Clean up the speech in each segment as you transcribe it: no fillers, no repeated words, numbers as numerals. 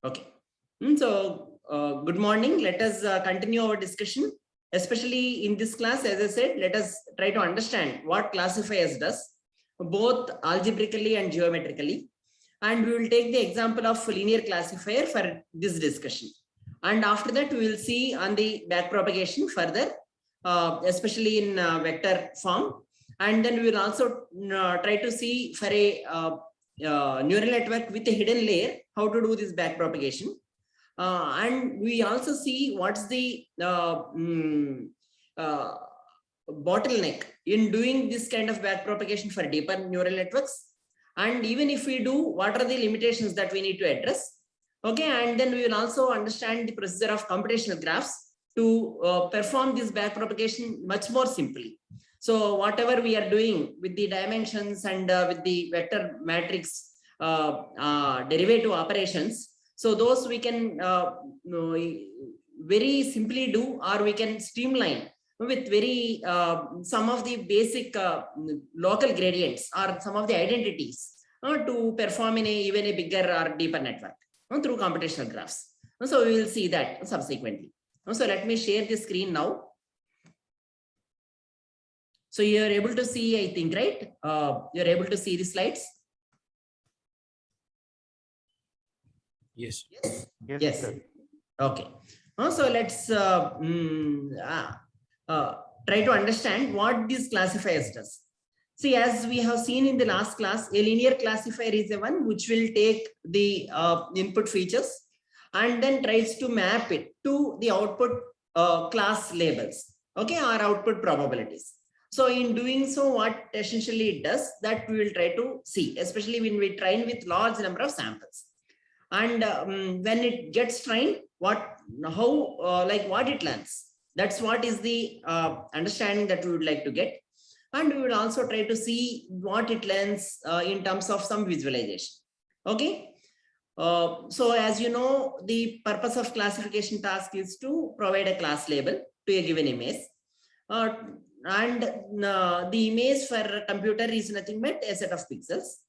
Okay. Good morning. Let us continue our discussion. Especially in this class, as I said, let us try to understand what classifiers does, both algebraically and geometrically. And we will take the example of linear classifier for this discussion. And after that, we will see on the backpropagation further, especially in vector form. And then we will also try to see for a neural network with a hidden layer, how to do this backpropagation. And we also see what's the bottleneck in doing this kind of backpropagation for deeper neural networks. And even if we do, what are the limitations that we need to address? Okay, and then we will also understand the procedure of computational graphs to perform this backpropagation much more simply. So whatever we are doing with the dimensions and with the vector matrix derivative operations, so those we can very simply do, or we can streamline with very some of the basic local gradients or some of the identities to perform in even a bigger or deeper network through computational graphs. So we will see that subsequently. So let me share the screen now. So you are able to see, I think, right? You're able to see the slides? Yes. Yes. Okay. So let's try to understand what these classifiers does. See, as we have seen in the last class, a linear classifier is the one which will take the input features and then tries to map it to the output class labels, okay, or output probabilities. So in doing so, what essentially it does, that we will try to see, especially when we train with large number of samples. And when it gets trained, what it learns, that's what is the understanding that we would like to get. And we will also try to see what it learns in terms of some visualization. Okay. So as you know, the purpose of classification task is to provide a class label to a given image. And the image for a computer is nothing but a set of pixels.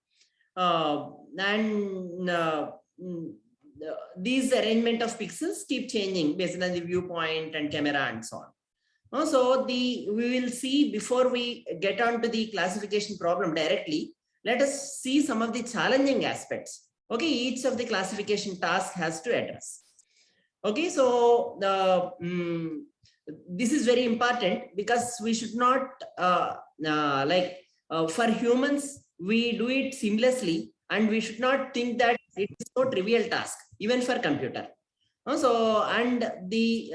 These arrangement of pixels keep changing based on the viewpoint and camera and so on. So we will see, before we get on to the classification problem directly, let us see some of the challenging aspects. Okay, each of the classification tasks has to address. Okay, so this is very important because we should not for humans, we do it seamlessly, and we should not think that it is so trivial task, even for computer. So, and the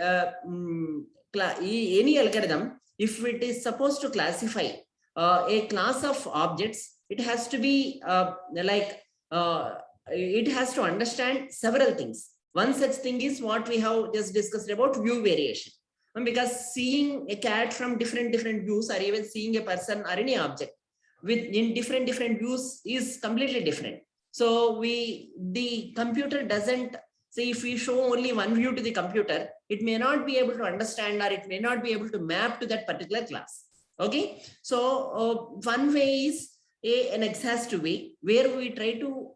any algorithm, if it is supposed to classify a class of objects, it has to be it has to understand several things. One such thing is what we have just discussed about view variation. Because seeing a cat from different views, or even seeing a person or any object in different views is completely different. So the computer doesn't say, if we show only one view to the computer, it may not be able to understand, or it may not be able to map to that particular class. Okay, so one way is an exhaustive way, where we try to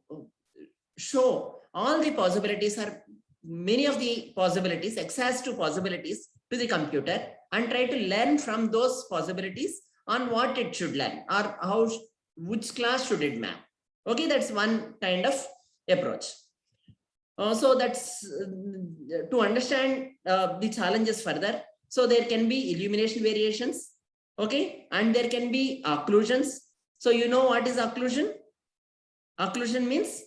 show all the possibilities, or many of the possibilities, exhaustive possibilities, to the computer, and try to learn from those possibilities on what it should learn, or which class should it map. Okay, that's one kind of approach. So that's to understand the challenges further. So there can be illumination variations, okay, and there can be occlusions. So you know what is occlusion? Occlusion means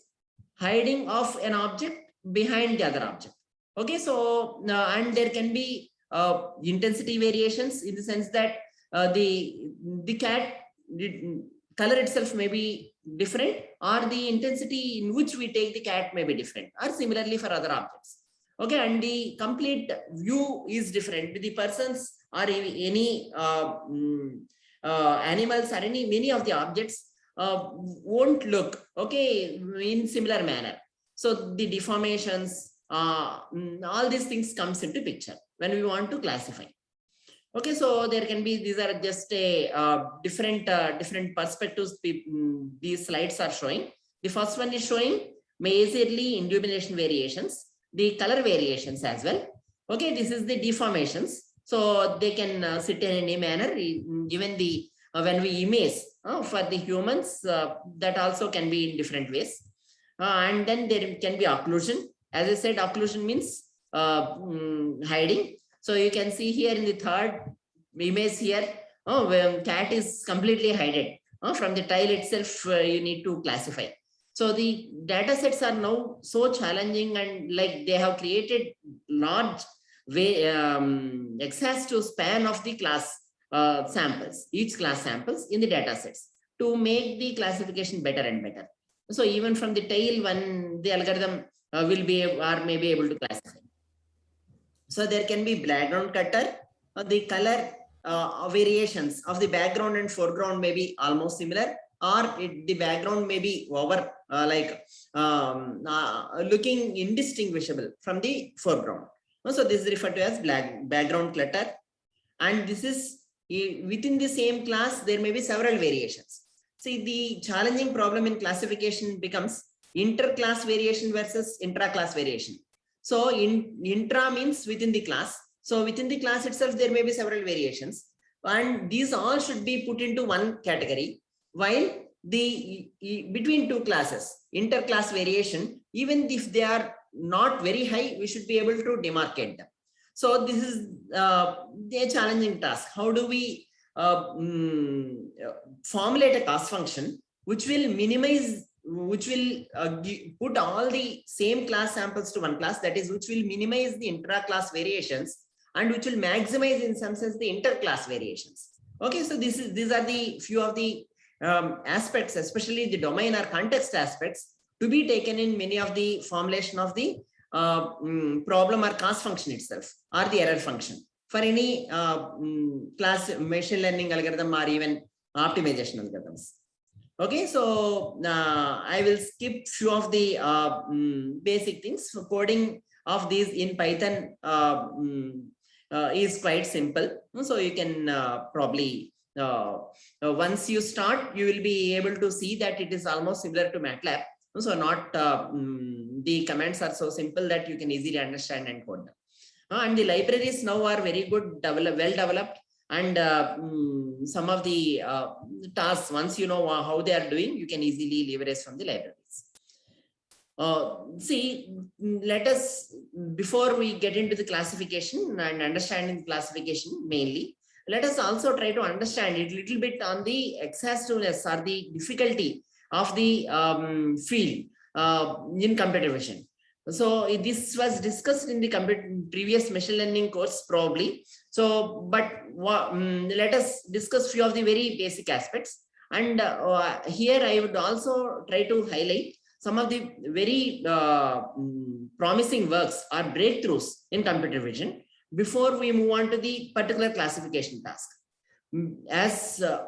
hiding of an object behind the other object. Okay, so and there can be intensity variations, in the sense that the cat color itself may be different, or the intensity in which we take the cat may be different, or similarly for other objects. Okay, and the complete view is different. The persons or any animals or many of the objects won't look okay in similar manner. So the deformations, all these things comes into picture when we want to classify. Okay, so there can be, these are just a different perspectives these slides are showing. The first one is showing majorly illumination variations, the color variations as well. Okay, this is the deformations. So they can sit in any manner, given the when we image for the humans, that also can be in different ways. And then there can be occlusion. As I said, occlusion means hiding. So you can see here in the third image here, when cat is completely hidden. From the tile itself, you need to classify. So the data sets are now so challenging, and like they have created large access to span of the class samples, each class samples in the data sets to make the classification better and better. So even from the tail one, the algorithm will be or may be able to classify. So there can be background cutter, the color variations of the background and foreground may be almost similar, or the background may be over looking indistinguishable from the foreground. So this is referred to as background clutter. And this is within the same class, there may be several variations. See, the challenging problem in classification becomes inter-class variation versus intra-class variation. So intra means within the class. So within the class itself, there may be several variations, and these all should be put into one category. While the between two classes, inter-class variation, even if they are not very high, we should be able to demarcate them. So this is a challenging task. How do we formulate a cost function which will minimize, which will put all the same class samples to one class, that is, which will minimize the intra-class variations and which will maximize in some sense the inter-class variations. Okay, so these are the few of the aspects, especially the domain or context aspects, to be taken in many of the formulation of the problem or cost function itself, or the error function for any class machine learning algorithm or even optimization algorithms. Okay, so I will skip few of the basic things. For coding of these in Python is quite simple. So you can probably, once you start, you will be able to see that it is almost similar to MATLAB. So not the commands are so simple that you can easily understand and code them. And the libraries now are very good, well developed, and some of the tasks, once you know how they are doing, you can easily leverage from the libraries. See, let us, before we get into the classification and understanding the classification mainly, let us also try to understand it a little bit on the exhaustiveness or the difficulty of the field in computer vision. So this was discussed in the previous machine learning course probably. So, but let us discuss few of the very basic aspects. And here I would also try to highlight some of the very promising works or breakthroughs in computer vision before we move on to the particular classification task. As though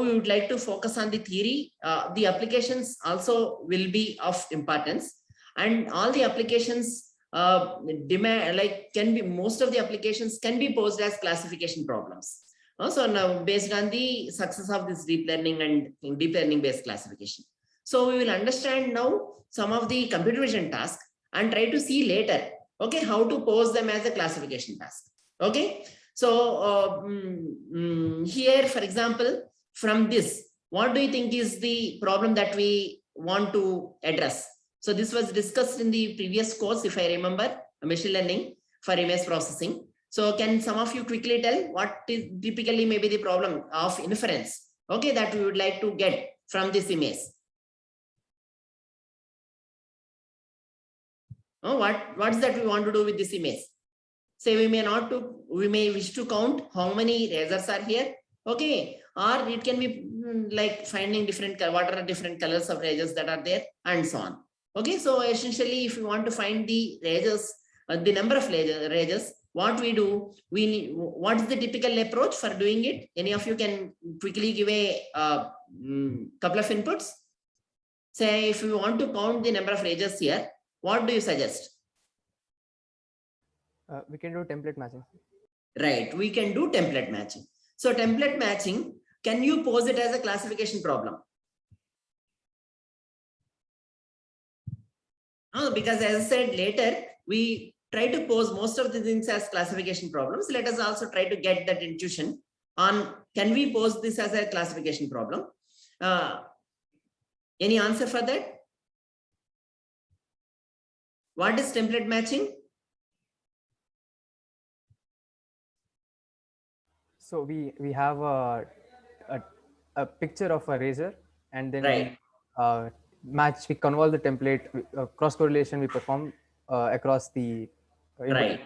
we would like to focus on the theory, the applications also will be of importance, and all the applications most of the applications can be posed as classification problems. Also now, based on the success of this deep learning and deep learning based classification. So we will understand now some of the computer vision tasks and try to see later, okay, how to pose them as a classification task. Okay. So here, for example, from this, what do you think is the problem that we want to address? So this was discussed in the previous course, if I remember, machine learning for image processing. So can some of you quickly tell what is typically maybe the problem of inference, okay, that we would like to get from this image? Oh, what's that we want to do with this image? Say we may wish to count how many razors are here, okay, or it can be like finding what are different colors of razors that are there, and so on. Okay, so essentially, if we want to find the razors, the number of razors, what we do, what is the typical approach for doing it? Any of you can quickly give a couple of inputs. Say if you want to count the number of razors here, what do you suggest? We can do template matching. Right, we can do template matching. So template matching, can you pose it as a classification problem? Because as I said later, we try to pose most of the things as classification problems. Let us also try to get that intuition on, can we pose this as a classification problem? Any answer for that? What is template matching? So we have a picture of a razor, and then Right. we convolve the template, cross correlation we perform across the input. Right.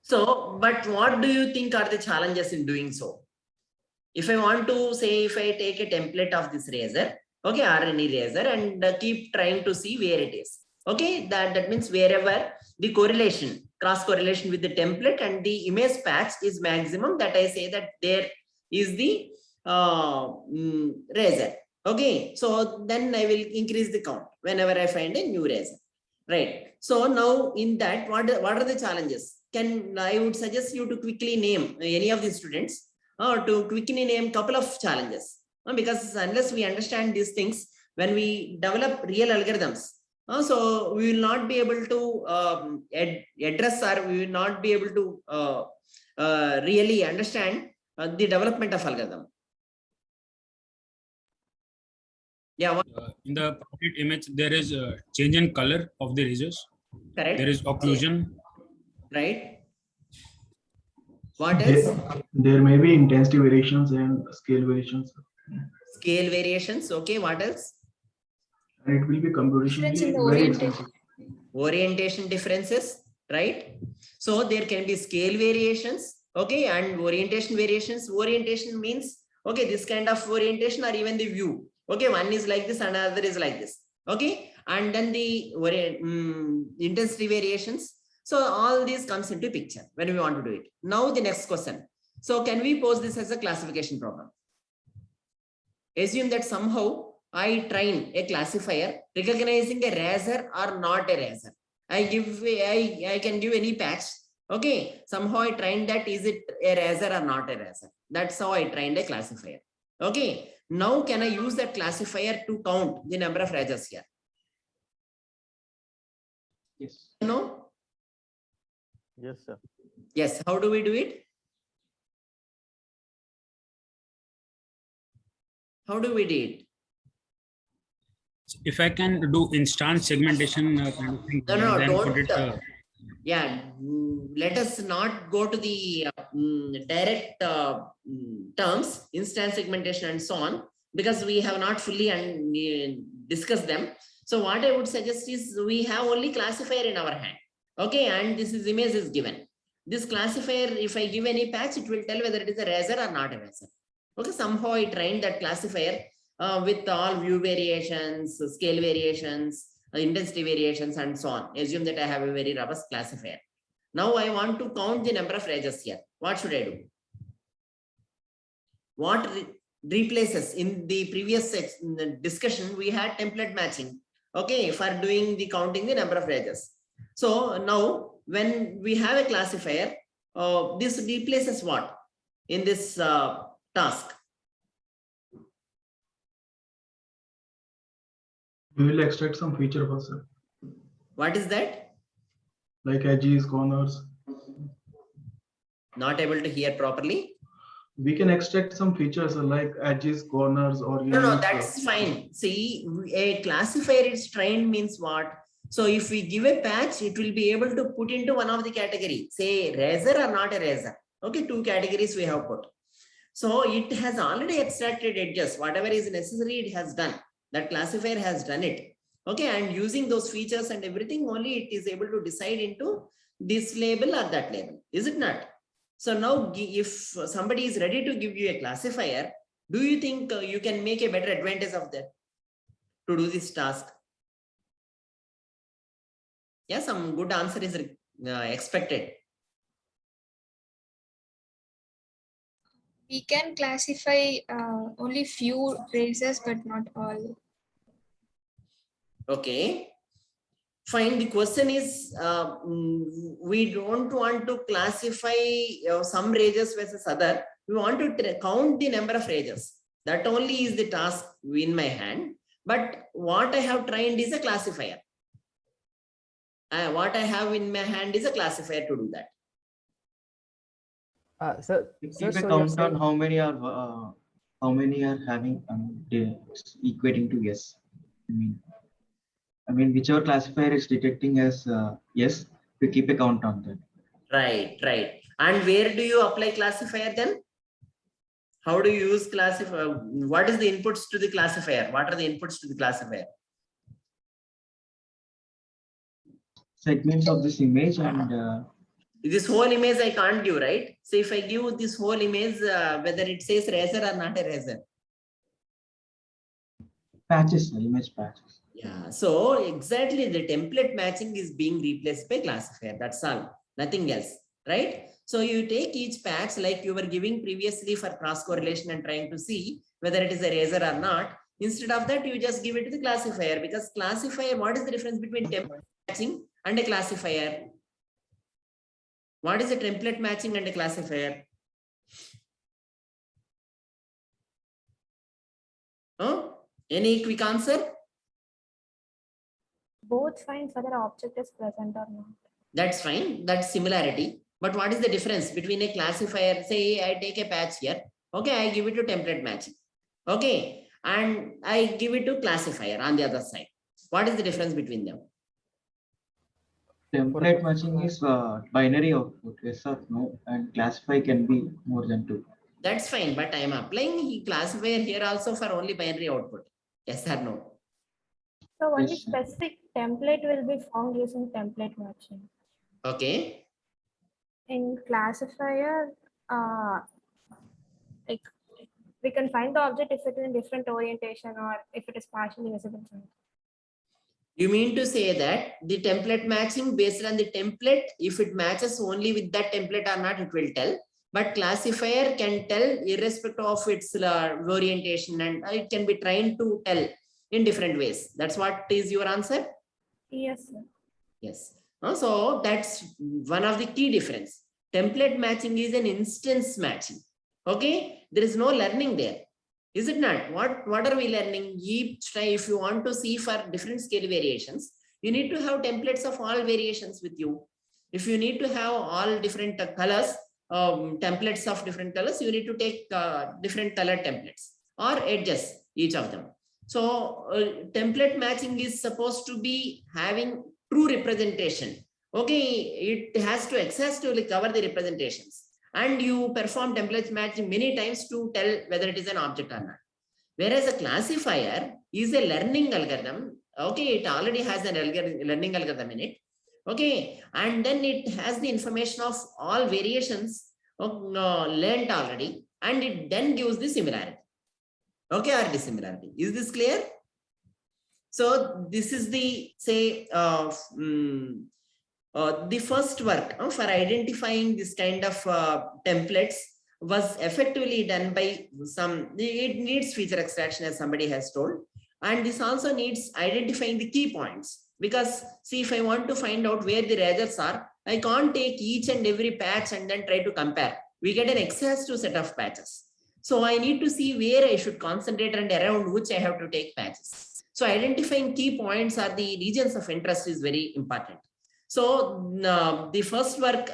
So, but what do you think are the challenges in doing so? If I want to say, if I take a template of this razor, okay, or any razor, and keep trying to see where it is. Okay, that means wherever the correlation, cross correlation with the template and the image patch is maximum, that I say that there is the razor. Okay, so then I will increase the count whenever I find a new razor. Right. So now in that, what are the challenges? I would suggest you to quickly name any of the students to quickly name couple of challenges, because unless we understand these things, when we develop real algorithms, so we will not be able to address, or we will not be able to really understand the development of algorithm. Yeah. In the profit image, there is a change in color of the razors. Correct. There is occlusion. Right. What else? There may be intensity variations and scale variations. Scale variations. Okay. What else? And it will be computationally very expensive. Orientation differences, right? So there can be scale variations, okay, and orientation variations. Orientation means, okay, this kind of orientation or even the view. Okay, one is like this and another is like this. Okay, and then the intensity variations. So all these comes into picture when we want to do it. Now the next question. So can we pose this as a classification problem? Assume that somehow I train a classifier recognizing a razor or not a razor. I can give any patch. Okay, somehow I trained that, is it a razor or not a razor? That's how I trained a classifier. Okay, now can I use that classifier to count the number of razors here? Yes. No? Yes, sir. Yes. How do we do it? How do we do it? If I can do instance segmentation kind of thing, No, then don't. put it, Yeah, let us not go to the direct terms, instance segmentation and so on, because we have not fully discussed them. So what I would suggest is, we have only classifier in our hand. Okay, and this is image is given. This classifier, if I give any patch, it will tell whether it is a razor or not a razor. Okay, somehow I trained that classifier with all view variations, scale variations, intensity variations, and so on. Assume that I have a very robust classifier. Now I want to count the number of razors here. What should I do? What replaces? In the previous discussion, we had template matching, okay, for doing the counting the number of razors. So now when we have a classifier, this replaces what in this task? We will extract some feature first, sir. What is that? Like edges, corners. Not able to hear properly. We can extract some features like edges, corners, or No, that's fine. See, a classifier is trained means what? So if we give a patch, it will be able to put into one of the category, say razor or not a razor. Okay, two categories we have put. So it has already extracted edges. Whatever is necessary, it has done. That classifier has done it. Okay, and using those features and everything, only it is able to decide into this label or that label. Is it not? So now if somebody is ready to give you a classifier, do you think you can make a better advantage of that to do this task? Yeah, some good answer is expected. We can classify only few razors, but not all. Okay. Fine. The question is, we don't want to classify some razors versus other. We want to count the number of razors. That only is the task in my hand. But what I have trained is a classifier. what I have in my hand is a classifier to do that. Sir, Keep sir, a so you're count on saying, how many are having equating to yes. I mean, whichever classifier is detecting as yes, we keep a count on that. Right. And where do you apply classifier then? How do you use classifier? What is the inputs to the classifier? What are the inputs to the classifier? Segments of this image and This whole image I can't give, right? So if I give this whole image, whether it says razor or not a razor. patches, image patches. Yeah, so exactly the template matching is being replaced by classifier. That's all, nothing else, right? So you take each patch like you were giving previously for cross correlation and trying to see whether it is a razor or not. Instead of that, you just give it to the classifier, because classifier, what is the difference between template matching and a classifier? What is a template matching and a classifier? Oh, any quick answer? Both find whether object is present or not. That's fine. That's similarity. But what is the difference between a classifier? Say I take a patch here. Okay, I give it to template matching. Okay, and I give it to classifier on the other side. What is the difference between them? Template matching is binary output, yes or no, and classify can be more than 2. That's fine, but I am applying classifier here also for only binary output. Yes or no? So only Yes, sir. specific template will be found using template matching. Okay. In classifier, like we can find the object if it is in different orientation or if it is partially visible. You mean to say that the template matching based on the template, if it matches only with that template or not, it will tell. But classifier can tell irrespective of its orientation, and it can be trained to tell in different ways. That's what is your answer? Yes, sir. Yes. So that's one of the key difference. Template matching is an instance matching. Okay, there is no learning there. Is it not? What are we learning? Each time, if you want to see for different scale variations, you need to have templates of all variations with you. If you need to have all different colors, templates of different colors, you need to take different color templates or edges, each of them. So template matching is supposed to be having true representation. Okay, it has to exhaustively cover the representations, and you perform template matching many times to tell whether it is an object or not. Whereas a classifier is a learning algorithm. Okay, it already has an learning algorithm in it. Okay, and then it has the information of all variations learned already, and it then gives the similarity. Okay, or dissimilarity. Is this clear? So this is the say the first work for identifying this kind of templates was effectively done by some. It needs feature extraction, as somebody has told, and this also needs identifying the key points, because see, if I want to find out where the razors are, I can't take each and every patch and then try to compare. We get an exhaustive set of patches. So I need to see where I should concentrate and around which I have to take patches. So identifying key points or the regions of interest is very important. So the first work,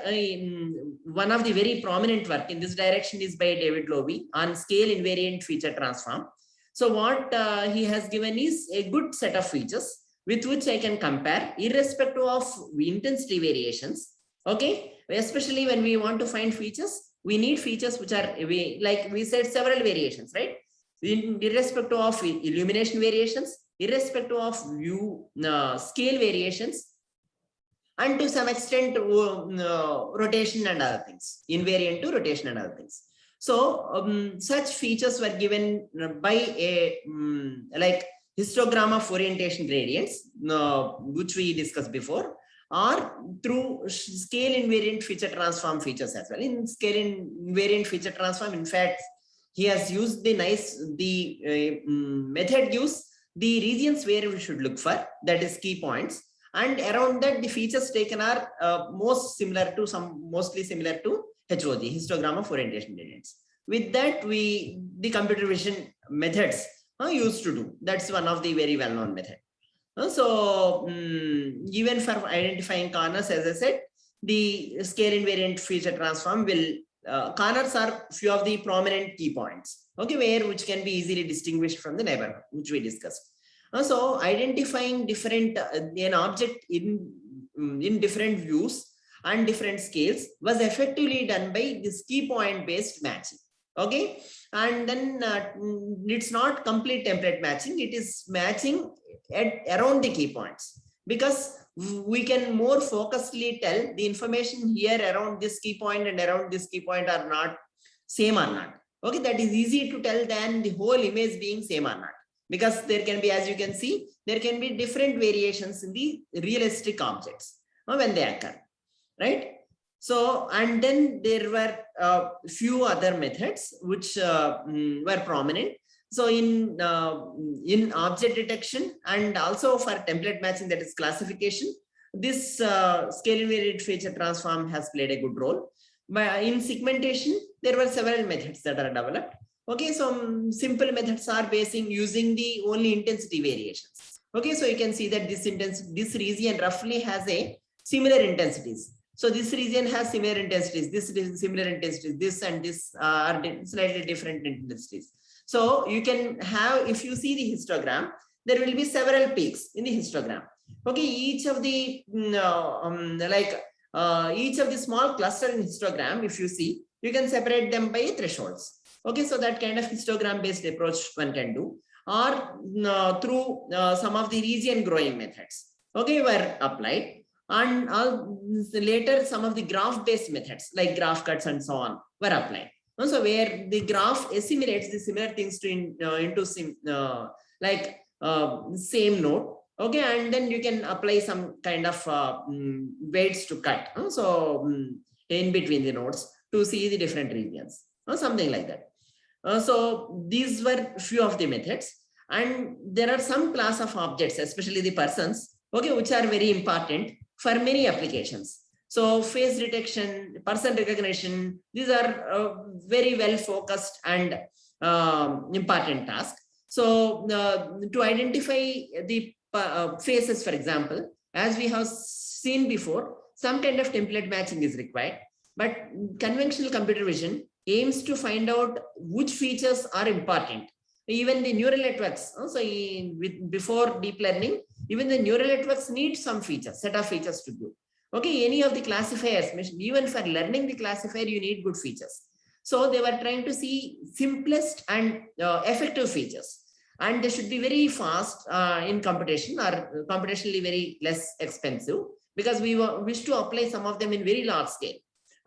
one of the very prominent work in this direction is by David Lowy on scale invariant feature transform. So what he has given is a good set of features with which I can compare irrespective of intensity variations. Okay, especially when we want to find features, we need features which are, like we said, several variations, right? Irrespective of illumination variations, irrespective of scale variations, and to some extent rotation and other things, invariant to rotation and other things. So such features were given by a like histogram of orientation gradients, which we discussed before, or through scale invariant feature transform features as well. In scale invariant feature transform, in fact, he has used the method gives the regions where we should look for, that is key points, and around that the features taken are mostly similar to HOG, histogram of orientation gradients. With that, the computer vision methods used to do. That's one of the very well-known method. So even for identifying corners, as I said, the scale invariant feature transform will, corners are few of the prominent key points, okay, which can be easily distinguished from the neighborhood, which we discussed. So identifying different, an object in different views and different scales was effectively done by this key point based matching. Okay, and then it's not complete template matching, it is matching at around the key points, because we can more focusedly tell the information here around this key point and around this key point are not same or not. Okay, that is easy to tell than the whole image being same or not, because there can be, as you can see, there can be different variations in the realistic objects when they occur, right? So, and then there were few other methods which were prominent. So in object detection and also for template matching, that is classification, this scale invariant feature transform has played a good role. But in segmentation, there were several methods that are developed. Okay, so simple methods are using the only intensity variations. Okay, so you can see that this region roughly has a similar intensities. So this region has similar intensities, this is similar intensities, this and this are slightly different intensities. So you can have, if you see the histogram, there will be several peaks in the histogram. Okay, each of the each of the small cluster in histogram, if you see, you can separate them by thresholds. Okay, so that kind of histogram based approach one can do, or through some of the region growing methods, okay, were applied. And later some of the graph based methods like graph cuts and so on were applied. So where the graph assimilates the similar things to into same node, okay, and then you can apply some kind of weights to cut, so in between the nodes to see the different regions or something like that. So these were few of the methods, and there are some class of objects, especially the persons, okay, which are very important for many applications. So face detection, person recognition, these are very well focused and important tasks. So to identify the faces, for example, as we have seen before, some kind of template matching is required, but conventional computer vision aims to find out which features are important. Even the neural networks, so before deep learning, even the neural networks need some features, set of features to do. Okay, any of the classifiers, even for learning the classifier, you need good features. So they were trying to see simplest and effective features, and they should be very fast in computation, or computationally very less expensive, because we wish to apply some of them in very large scale.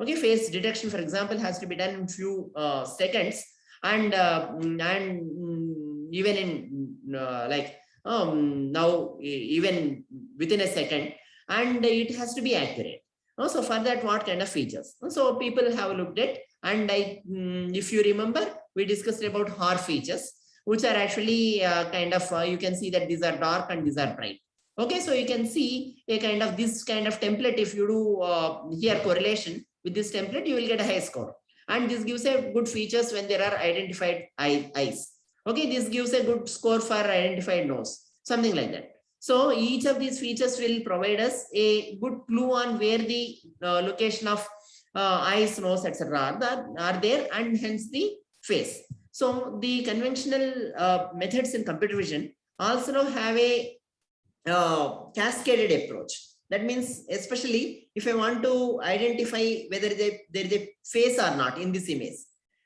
Okay, face detection, for example, has to be done in few seconds, and even in now even within a second, and it has to be accurate. So for that, what kind of features? So people have looked at, and if you remember, we discussed about HAR features, which are actually you can see that these are dark and these are bright. Okay, so you can see a kind of this kind of template. If you do here correlation with this template, you will get a high score. And this gives a good features when there are identified eyes. Okay, this gives a good score for identified nose, something like that. So each of these features will provide us a good clue on where the location of eyes, nose, etc. are there, and hence the face. So the conventional methods in computer vision also have a cascaded approach. That means, especially if I want to identify whether there is a face or not in this image.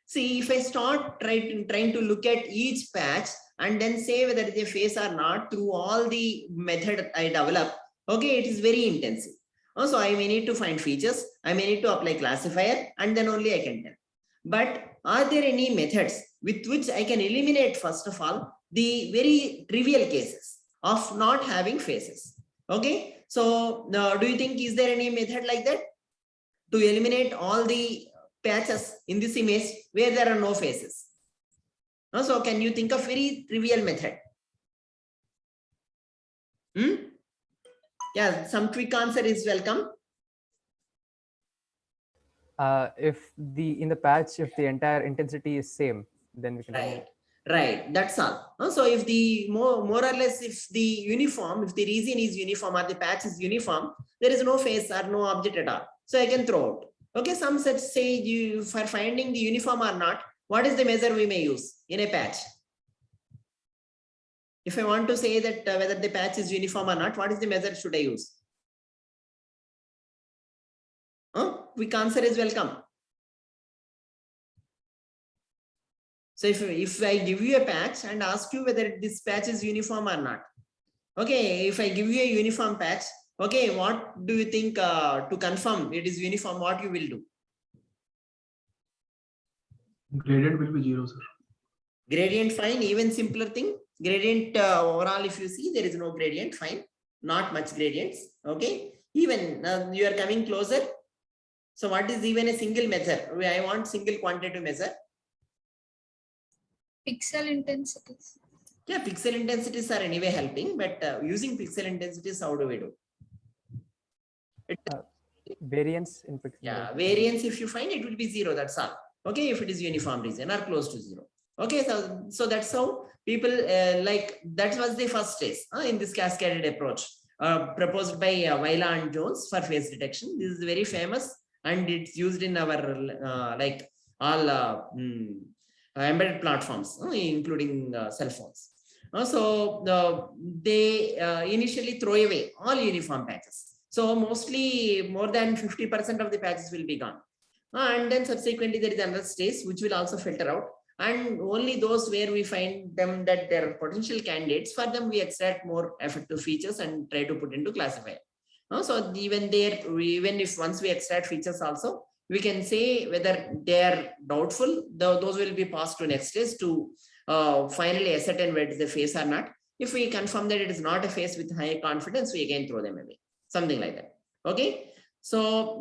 See, if I start trying to look at each patch and then say whether it is a face or not through all the method I develop, okay, it is very intensive. Also, I may need to find features, I may need to apply classifier, and then only I can tell. But are there any methods with which I can eliminate, first of all, the very trivial cases of not having faces? Okay, so do you think, is there any method like that to eliminate all the patches in this image where there are no faces? So can you think of very trivial method? Yeah, some quick answer is welcome. If in the patch, if the entire intensity is same, then we can. Right. Right, that's all. So if the more or less, if the uniform, if the region is uniform or the patch is uniform, there is no face or no object at all. So I can throw out. Okay, some sets say you for finding the uniform or not, what is the measure we may use in a patch? If I want to say that whether the patch is uniform or not, what is the measure should I use? Quick answer is welcome. So if I give you a patch and ask you whether this patch is uniform or not, okay, if I give you a uniform patch, okay, what do you think to confirm it is uniform, what you will do? Gradient will be 0, sir. Gradient, fine. Even simpler thing, gradient overall, if you see, there is no gradient, fine. Not much gradients, okay. Even you are coming closer. So what is even a single measure? I want single quantitative measure. Pixel intensities. Yeah, pixel intensities are anyway helping, but using pixel intensities, how do we do? Variance in pixel. Yeah, variance, if you find it will be 0, that's all. Okay, if it is uniform region or close to 0. Okay, so that's how people like, that was the first stage in this cascaded approach proposed by Vaila and Jones for face detection. This is very famous and it's used in our like all embedded platforms, including cell phones. So they initially throw away all uniform patches. So mostly more than 50% of the patches will be gone. And then subsequently there is another stage which will also filter out. And only those where we find them that they're potential candidates, for them we extract more effective features and try to put into classifier. So even there, even if once we extract features also, we can say whether they are doubtful, those will be passed to next stage to finally ascertain whether it is a face or not. If we confirm that it is not a face with high confidence, we again throw them away, something like that. Okay. So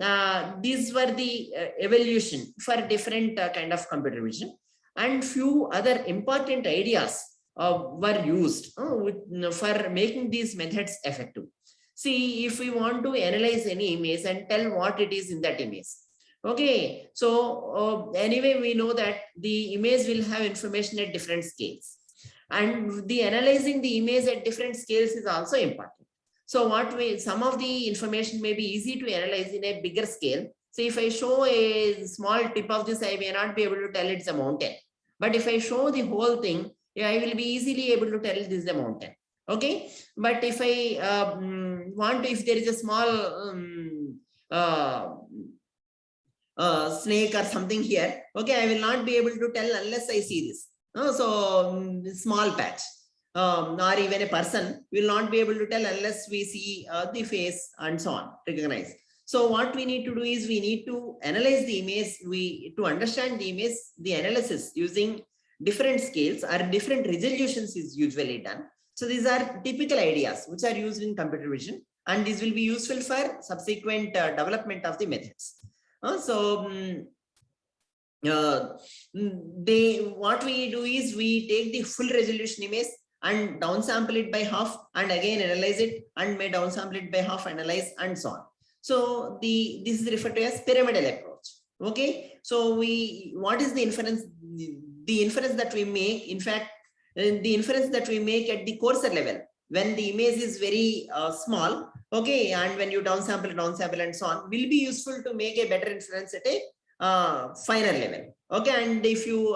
these were the evolution for different kind of computer vision, and few other important ideas were used for making these methods effective. See, if we want to analyze any image and tell what it is in that image. Okay, so anyway, we know that the image will have information at different scales, and the analyzing the image at different scales is also important. So some of the information may be easy to analyze in a bigger scale. So if I show a small tip of this, I may not be able to tell it's a mountain. But if I show the whole thing, I will be easily able to tell this is a mountain. Okay. But if I if there is a small snake or something here, okay, I will not be able to tell unless I see this. Small patch. Or even a person will not be able to tell unless we see the face and so on, recognize. So what we need to do is we need to analyze the image. To understand the image, the analysis using different scales or different resolutions is usually done. So these are typical ideas which are used in computer vision, and these will be useful for subsequent development of the methods. What we do is we take the full resolution image and downsample it by half and again analyze it, and may downsample it by half, analyze, and so on. So this is referred to as pyramidal approach. Okay, so what is the inference? The inference that we make, in fact, the inference that we make at the coarser level, when the image is very small, okay, and when you downsample and so on, will be useful to make a better inference at a finer level. Okay, and if you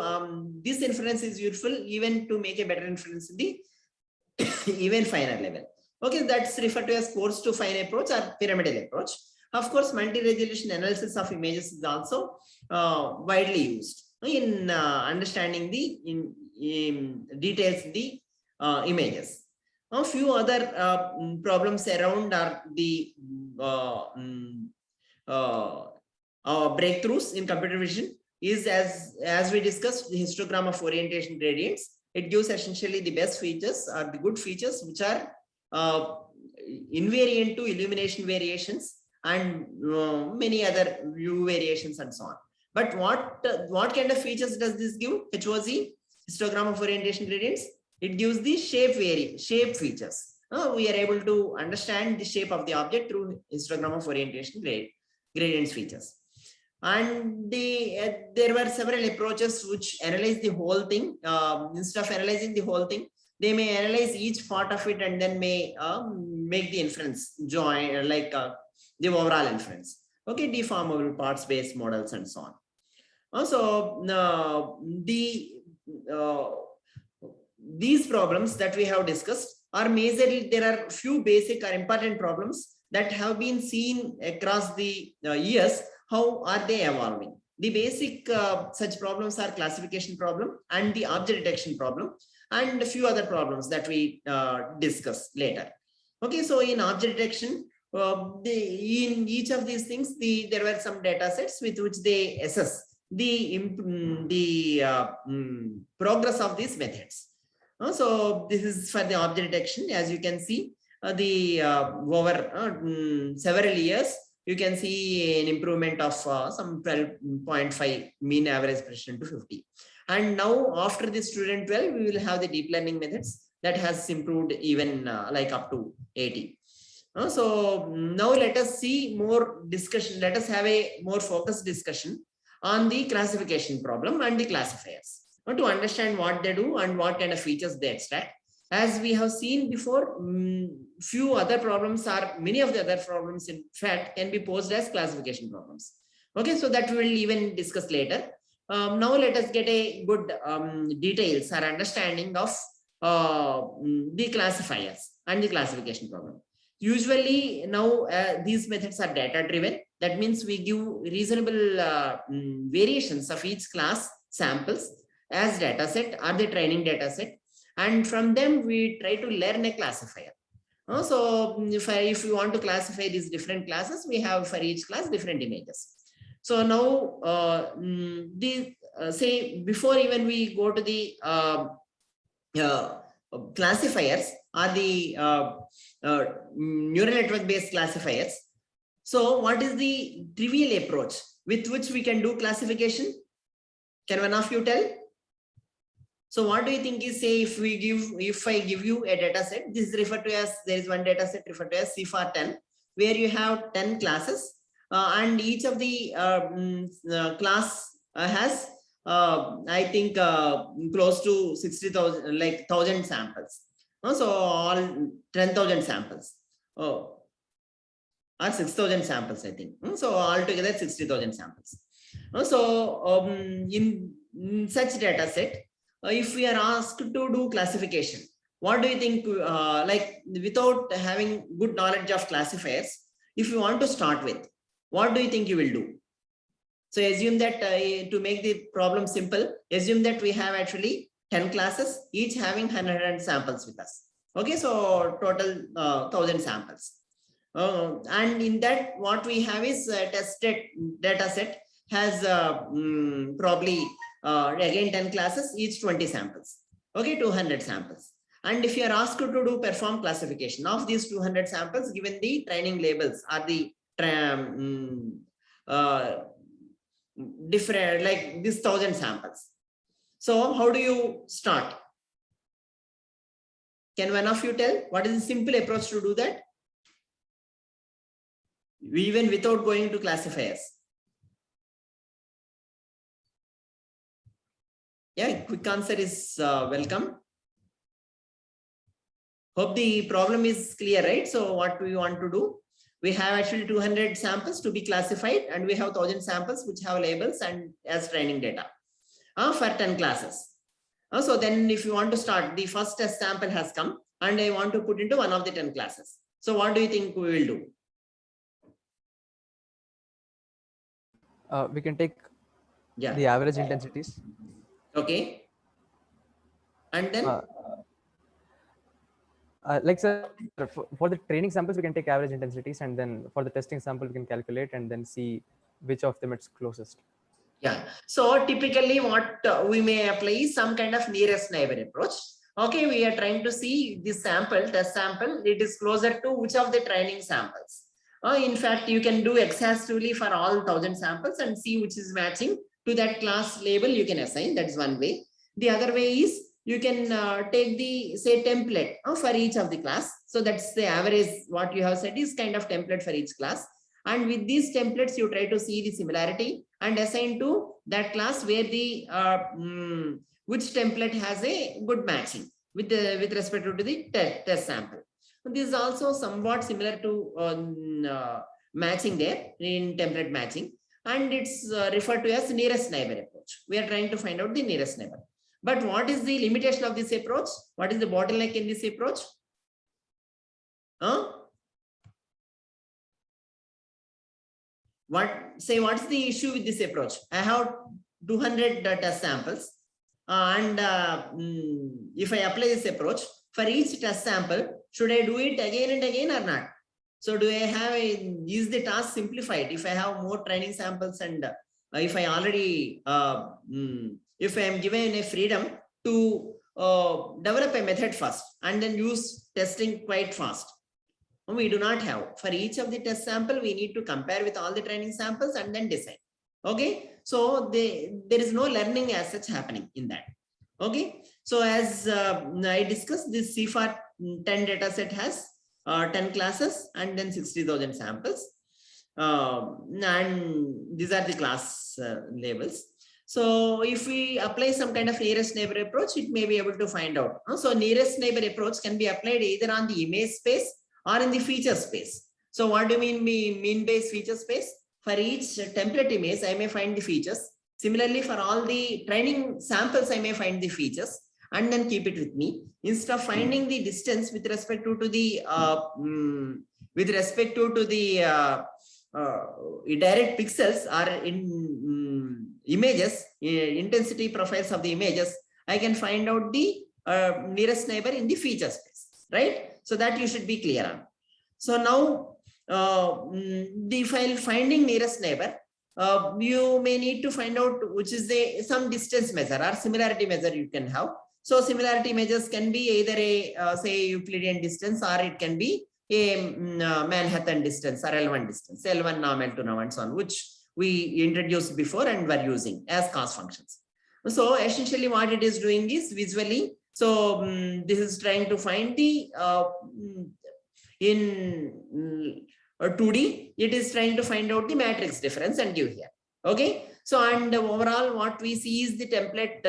this inference is useful even to make a better inference in the even finer level. Okay, that's referred to as coarse to fine approach or pyramidal approach. Of course, multi-resolution analysis of images is also widely used in understanding the details in the images. A few other problems around are the breakthroughs in computer vision is, as we discussed, the histogram of orientation gradients. It gives essentially the best features or the good features which are invariant to illumination variations and many other view variations and so on. But what kind of features does this give? HOG, histogram of orientation gradients. It gives the shape features. We are able to understand the shape of the object through histogram of orientation gradients features. And there were several approaches which analyze the whole thing. Instead of analyzing the whole thing, they may analyze each part of it and then may make the inference join, like the overall inference. Okay, deformable parts based models and so on. Also, these problems that we have discussed are majorly, there are few basic or important problems that have been seen across the years. How are they evolving? The basic such problems are classification problem and the object detection problem, and a few other problems that we discuss later. Okay, so in object detection, in each of these things, there were some data sets with which they assess the progress of these methods. So this is for the object detection. As you can see, over several years, you can see an improvement of some 12.5 mean average precision to 50. And now after the student 12, we will have the deep learning methods that has improved even like up to 80. So now let us see more discussion. Let us have a more focused discussion on the classification problem and the classifiers to understand what they do and what kind of features they extract. As we have seen before, few other problems are, many of the other problems in fact can be posed as classification problems. Okay, so that we will even discuss later. Now let us get a good details or understanding of the classifiers and the classification problem. Usually now these methods are data driven. That means we give reasonable variations of each class samples as data set or the training data set. And from them, we try to learn a classifier. So if we want to classify these different classes, we have for each class different images. So now, say before even we go to the classifiers or the neural network based classifiers. So what is the trivial approach with which we can do classification? Can one of you tell? So what do you think is, say, if I give you a data set, this is referred to as, there is one data set referred to as CFAR10, where you have 10 classes and each of the class has, I think, close to 60,000, like 1,000 samples. So all 10,000 samples. Or 6,000 samples, I think. So altogether 60,000 samples. So in such data set, if we are asked to do classification, what do you think, like without having good knowledge of classifiers, if you want to start with, what do you think you will do? So assume that to make the problem simple, assume that we have actually 10 classes, each having 100 samples with us. Okay, so total 1,000 samples. And in that, what we have is a tested data set has probably again 10 classes, each 20 samples. Okay, 200 samples. And if you are asked to do perform classification of these 200 samples, given the training labels are the different, like this 1,000 samples. So how do you start? Can one of you tell what is the simple approach to do that? Even without going to classifiers. Yeah, quick answer is welcome. Hope the problem is clear, right? So what do we want to do? We have actually 200 samples to be classified, and we have 1,000 samples which have labels and as training data for 10 classes. So then if you want to start, the first test sample has come and I want to put into one of the 10 classes. So what do you think we will do? We can take Yeah. the average intensities. Okay. And then? Like sir, for the training samples, we can take average intensities, and then for the testing sample, we can calculate and then see which of them it's closest. Yeah. So typically what we may apply is some kind of nearest neighbor approach. Okay, we are trying to see this sample, test sample, it is closer to which of the training samples. In fact, you can do exhaustively for all 1,000 samples and see which is matching to that class label you can assign. That's one way. The other way is you can take the, say, template for each of the class. So that's the average, what you have said is kind of template for each class. And with these templates, you try to see the similarity and assign to that class where the which template has a good matching with respect to the test sample. This is also somewhat similar to matching there in template matching, and it's referred to as nearest neighbor approach. We are trying to find out the nearest neighbor. But what is the limitation of this approach? What is the bottleneck in this approach? What's the issue with this approach? I have 200 test samples, and if I apply this approach for each test sample, should I do it again and again or not? So do I have is the task simplified if I have more training samples, and if I already if I am given a freedom to develop a method first and then use testing quite fast? We do not have. For each of the test sample, we need to compare with all the training samples and then decide. Okay, so there is no learning as such happening in that. Okay, so as I discussed, this CFAR 10 data set has 10 classes and then 60,000 samples, and these are the class labels. So if we apply some kind of nearest neighbor approach, it may be able to find out. So nearest neighbor approach can be applied either on the image space or in the feature space. So what do you mean mean-based feature space? For each template image, I may find the features. Similarly, for all the training samples, I may find the features and then keep it with me. Instead of finding the distance with respect to the direct pixels or in images, intensity profiles of the images, I can find out the nearest neighbor in the feature space, right? So that you should be clear on. So now the file finding nearest neighbor, you may need to find out which is some distance measure or similarity measure you can have. So similarity measures can be either a say Euclidean distance, or it can be a Manhattan distance or L1 distance, L1 norm, L2 norm, and so on, which we introduced before and were using as cost functions. So essentially what it is doing is visually. So this is trying to find the in 2D, it is trying to find out the matrix difference and give here. Okay. So and overall what we see is the template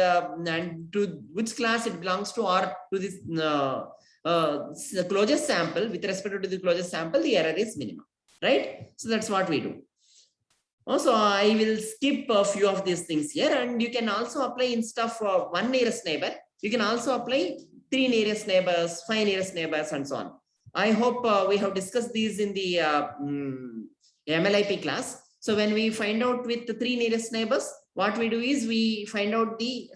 and to which class it belongs to, or to this closest sample. With respect to the closest sample, the error is minimum, right? So that's what we do. Also, I will skip a few of these things here, and you can also apply instead of one nearest neighbor, you can also apply 3 nearest neighbors, 5 nearest neighbors, and so on. I hope we have discussed these in the MLIP class. So when we find out with the 3 nearest neighbors, what we do is we find out the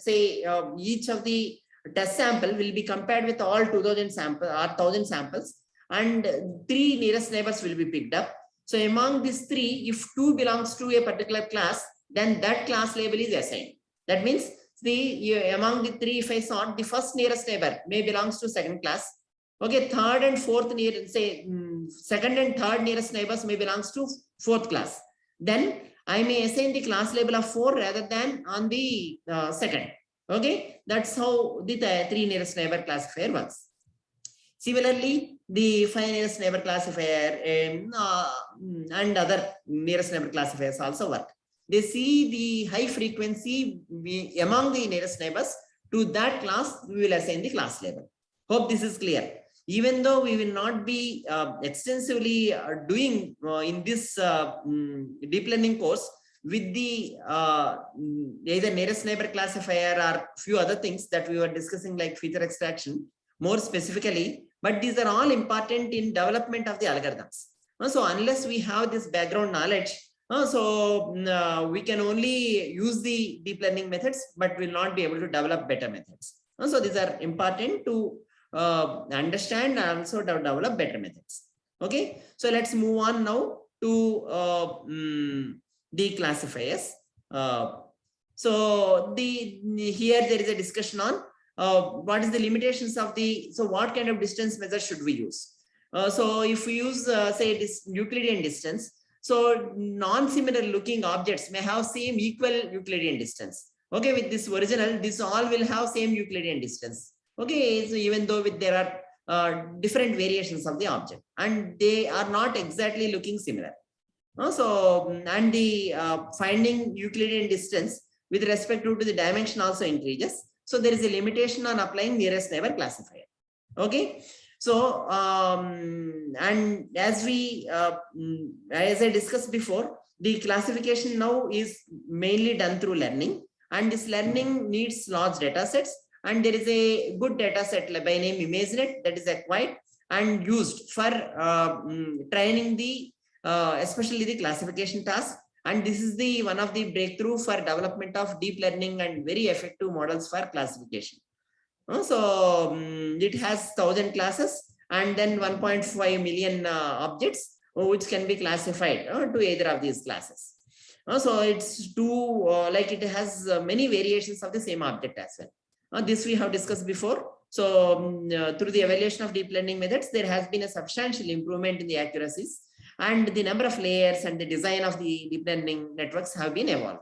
each of the test sample will be compared with all 2000 samples or 1000 samples, and 3 nearest neighbors will be picked up. So among these 3, if 2 belongs to a particular class, then that class label is assigned. That means among the 3, if I sort, the first nearest neighbor may belongs to second class. Okay, third and fourth second and third nearest neighbors may belongs to fourth class. Then I may assign the class label of 4 rather than on the second. Okay, that's how the 3 nearest neighbor classifier works. Similarly, the 5 nearest neighbor classifier and other nearest neighbor classifiers also work. They see the high frequency among the nearest neighbors. To that class, we will assign the class label. Hope this is clear. Even though we will not be extensively doing in this deep learning course with the either nearest neighbor classifier or few other things that we were discussing, like feature extraction more specifically, but these are all important in development of the algorithms. So unless we have this background knowledge, we can only use the deep learning methods, but will not be able to develop better methods. So these are important to understand and also develop better methods. Okay, so let's move on now to the classifiers. So here there is a discussion on what is the limitations of so what kind of distance measure should we use? So if we use say this Euclidean distance, so non-similar looking objects may have same equal Euclidean distance. Okay, with this original, this all will have same Euclidean distance. Okay, so even though there are different variations of the object and they are not exactly looking similar. And the finding Euclidean distance with respect to the dimension also increases. So there is a limitation on applying nearest neighbor classifier. Okay. So, and as I discussed before, the classification now is mainly done through learning, and this learning needs large data sets. And there is a good data set by name ImageNet that is acquired and used for training the especially the classification task. And this is the one of the breakthrough for development of deep learning and very effective models for classification. It has 1,000 classes and then 1.5 million objects which can be classified to either of these classes. So it's two like it has many variations of the same object as well. This we have discussed before. So through the evaluation of deep learning methods, there has been a substantial improvement in the accuracies, and the number of layers and the design of the deep learning networks have been evolved.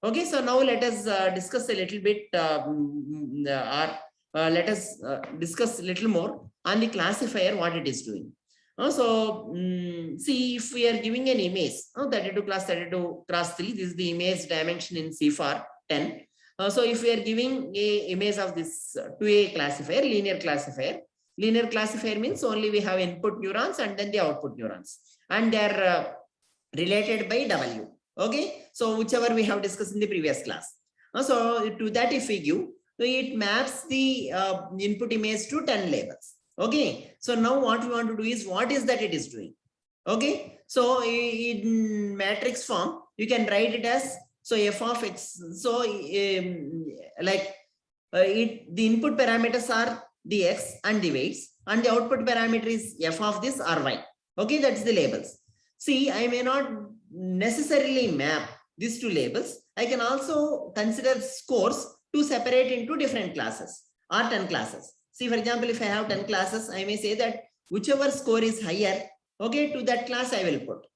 Okay, so now let us discuss a little bit let us discuss a little more on the classifier, what it is doing. See, if we are giving an image, 32 cross 32 cross 3, this is the image dimension in CIFAR 10. So if we are giving a image of this 2A classifier, linear classifier means only we have input neurons and then the output neurons, and they are related by W. Okay, so whichever we have discussed in the previous class. So to that, if we give, so it maps the input image to 10 labels. Okay, so now what we want to do is, what is that it is doing? Okay, so in matrix form, you can write it as, so f of x. So the input parameters are the x and the weights, and the output parameter is f of this or y. Okay, that's the labels. See, I may not necessarily map these two labels. I can also consider scores to separate into different classes or 10 classes. See, for example, if I have 10 classes, I may say that whichever score is higher, okay, to that class I will put.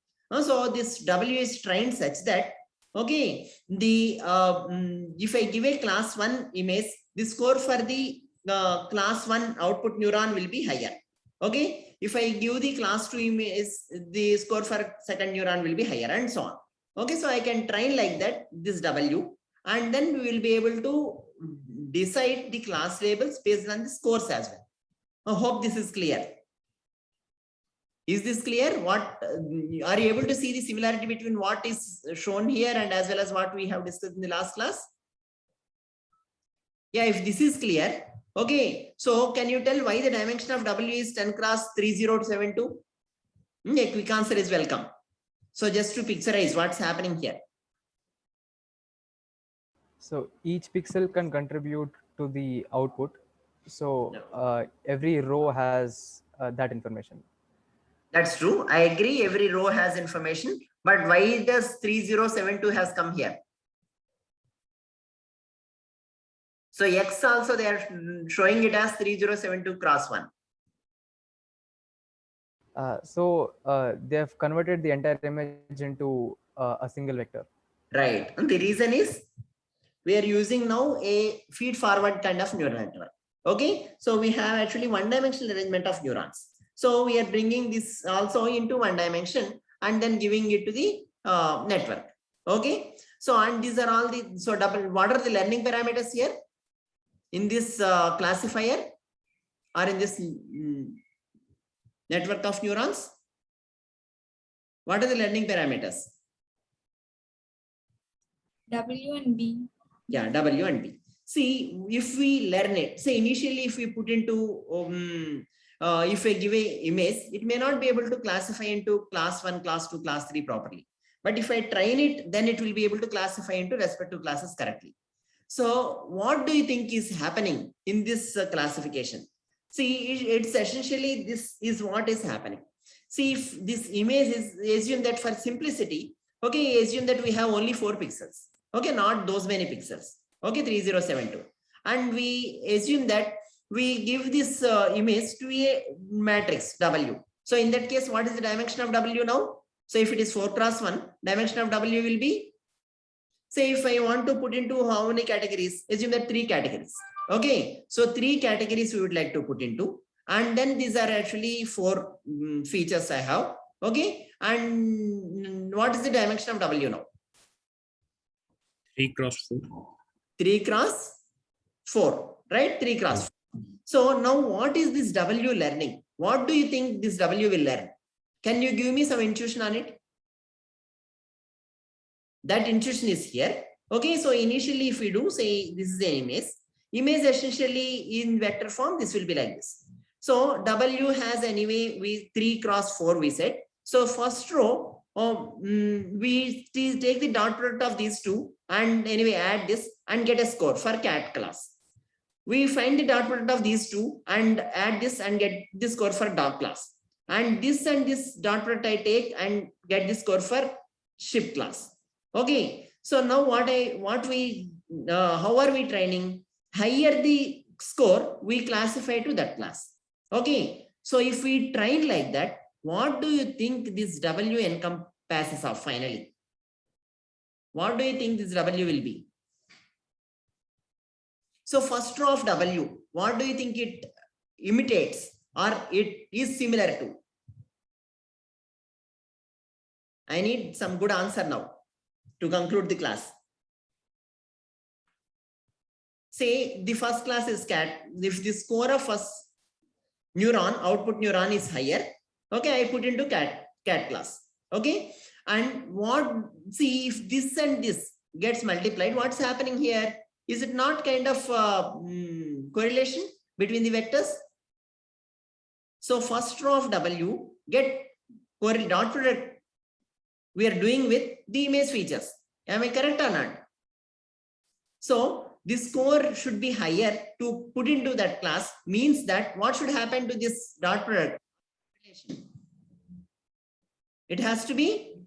So this W is trained such that, okay, the if I give a class 1 image, the score for the class 1 output neuron will be higher. Okay, if I give the class 2 image, the score for second neuron will be higher, and so on. Okay, so I can train like that this W, and then we will be able to decide the class labels based on the scores as well. I hope this is clear. Is this clear? What are you able to see the similarity between what is shown here and as well as what we have discussed in the last class? Yeah, if this is clear, okay. So can you tell why the dimension of W is 10 cross 3072? A quick answer is welcome. So just to picturize what's happening here. So each pixel can contribute to the output. So every row has that information. That's true. I agree. Every row has information. But why does 3072 has come here? So X also they are showing it as 3072 cross 1. They have converted the entire image into a single vector. Right. And the reason is we are using now a feed forward kind of neural network. Okay. So we have actually one-dimensional arrangement of neurons. So we are bringing this also into one dimension and then giving it to the network. Okay. So, and these are all the, so what are the learning parameters here in this classifier or in this network of neurons? What are the learning parameters? W and B. Yeah, W and B. See, if we learn it, say initially if we put into, if I give a image, it may not be able to classify into class 1, class 2, class 3 properly. But if I train it, then it will be able to classify into respective classes correctly. So what do you think is happening in this classification? See, it's essentially this is what is happening. See, if this image is, assume that for simplicity, okay, assume that we have only 4 pixels. Okay, not those many pixels. Okay, 3072. And we assume that we give this image to a matrix W. So in that case, what is the dimension of W now? So if it is 4 cross 1, dimension of W will be, say if I want to put into how many categories, assume that 3 categories. Okay, so 3 categories we would like to put into, and then these are actually 4 features I have. Okay, and what is the dimension of W now? 3 cross 4. 3 cross 4, right? 3 cross 4. So now what is this W learning? What do you think this W will learn? Can you give me some intuition on it? That intuition is here. Okay, so initially if we do say this is an image essentially in vector form, this will be like this. So W has anyway, we 3 cross 4 we said. So first row, we take the dot product of these two and anyway add this and get a score for cat class. We find the dot product of these two and add this and get the score for dog class. And this dot product I take and get the score for sheep class. Okay, so now how are we training? Higher the score, we classify to that class. Okay, so if we train like that, what do you think this W encompasses of finally? What do you think this W will be? So first row of W, what do you think it imitates or it is similar to? I need some good answer now to conclude the class. Say the first class is cat. If the score of first neuron, output neuron is higher, okay, I put into cat class. Okay, and see if this and this gets multiplied, what's happening here? Is it not kind of correlation between the vectors? So first row of W get dot product we are doing with the image features. Am I correct or not? So this score should be higher to put into that class, means that what should happen to this dot product? It has to be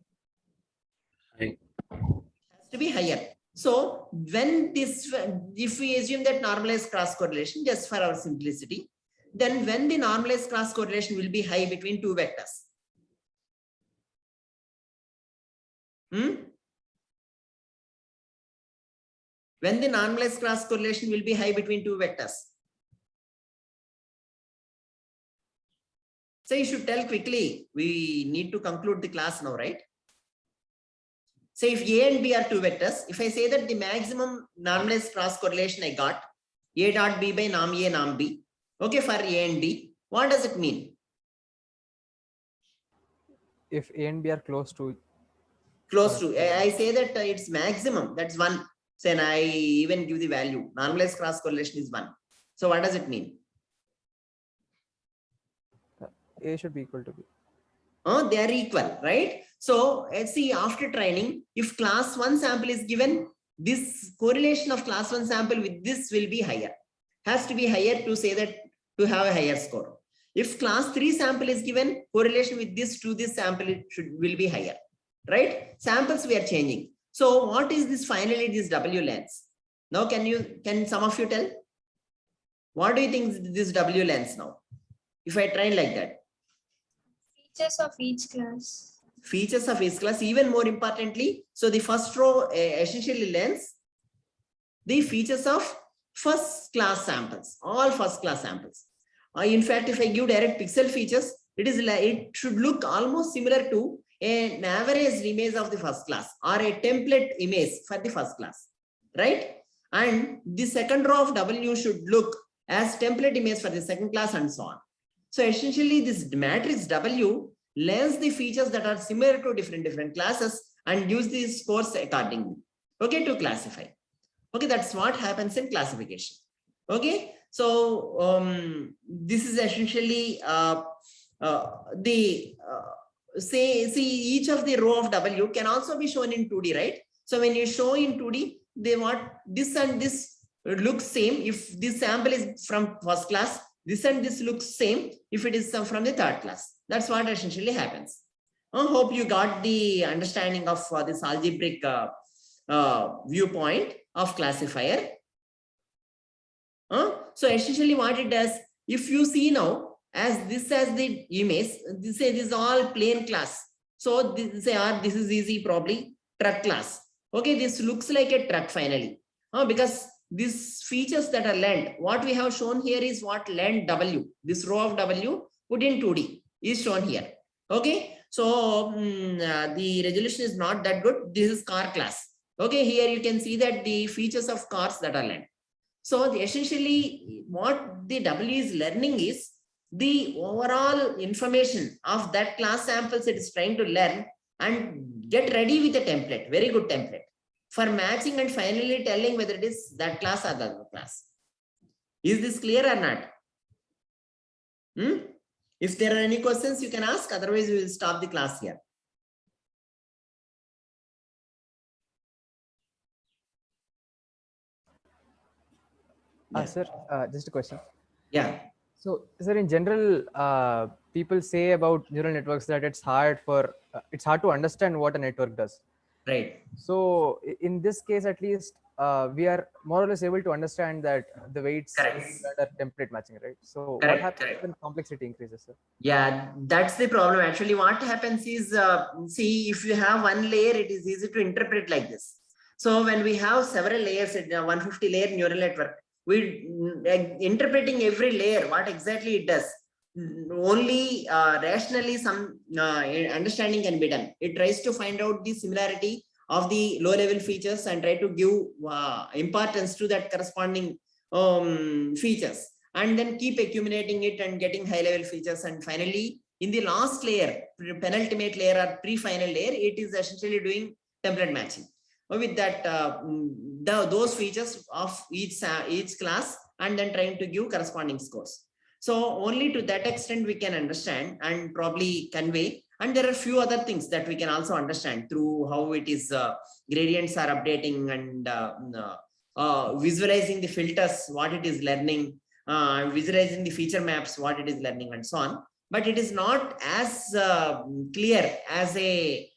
higher. So when this, if we assume that normalized cross correlation, just for our simplicity, then when the normalized cross correlation will be high between two vectors? When the normalized cross correlation will be high between two vectors? So you should tell quickly. We need to conclude the class now, right? Say if A and B are two vectors, if I say that the maximum normalized cross correlation I got, A dot B by norm A, norm B, okay, for A and B, what does it mean? If A and B are close to, I say that it's maximum, that's 1. Then I even give the value. Normalized cross correlation is 1. So what does it mean? A should be equal to B. They are equal, right? So let's see, after training, if class 1 sample is given, this correlation of class 1 sample with this will be higher. Has to be higher to say that to have a higher score. If class 3 sample is given, correlation with this to this sample will be higher, right? Samples we are changing. So what is this finally, this W lens? Now can some of you tell? What do you think this W lens now? If I train like that. Features of each class. Features of each class, even more importantly. So the first row essentially lens the features of first class samples, all first class samples. In fact, if I give direct pixel features, it should look almost similar to an average image of the first class or a template image for the first class, right? And the second row of W should look as template image for the second class and so on. So essentially this matrix W learns the features that are similar to different classes and gives the scores accordingly, okay, to classify. Okay, that's what happens in classification. Okay, so this is essentially see each of the row of W can also be shown in 2D, right? So when you show in 2D, they want this and this looks same. If this sample is from first class, this and this looks same if it is from the third class. That's what essentially happens. I hope you got the understanding of this algebraic viewpoint of classifier. So essentially what it does, if you see now, as the image, this is all plain class. So this is easy, probably truck class. Okay, this looks like a truck finally. Because these features that are learned, what we have shown here is what learned W. This row of W put in 2D is shown here. Okay, So the resolution is not that good. This is car class. Okay, here you can see that the features of cars that are learned. So essentially what the W is learning is the overall information of that class samples it is trying to learn and get ready with a template, very good template for matching and finally telling whether it is that class or the other class. Is this clear or not? If there are any questions, you can ask. Otherwise, we will stop the class here. Yeah. Sir, just a question. Yeah. So, sir, in general, people say about neural networks that it's hard to understand what a network does. Right. So, in this case, at least, we are more or less able to understand that the weights Correct. that are template matching, right? So, Correct, what happens correct. when complexity increases, sir? Yeah, that's the problem. Actually, what happens is, see, if you have one layer, it is easy to interpret like this. So when we have several layers, 150 layer neural network, we interpreting every layer, what exactly it does. Only rationally some understanding can be done. It tries to find out the similarity of the low level features and try to give importance to that corresponding features, and then keep accumulating it and getting high level features. And finally, in the last layer, penultimate layer or pre-final layer, it is essentially doing template matching with that those features of each class, and then trying to give corresponding scores. So only to that extent we can understand and probably convey. And there are few other things that we can also understand through how it is gradients are updating and visualizing the filters, what it is learning, visualizing the feature maps, what it is learning, and so on. But it is not as clear as a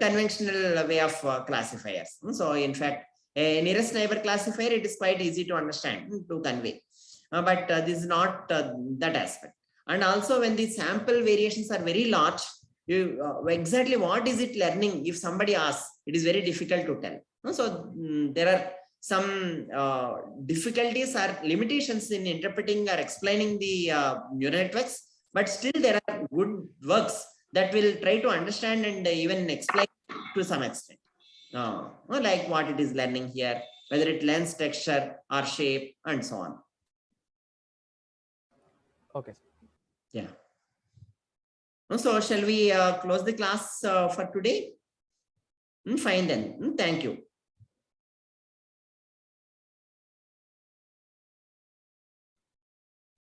conventional way of classifiers. So in fact, a nearest neighbor classifier, it is quite easy to understand, to convey. But this is not that aspect. And also when the sample variations are very large, exactly what is it learning? If somebody asks, it is very difficult to tell. So there are some difficulties or limitations in interpreting or explaining the neural networks, but still there are good works that will try to understand and even explain to some extent. Like what it is learning here, whether it learns texture or shape and so on. Okay. Yeah. So shall we close the class for today? Fine then. Thank you.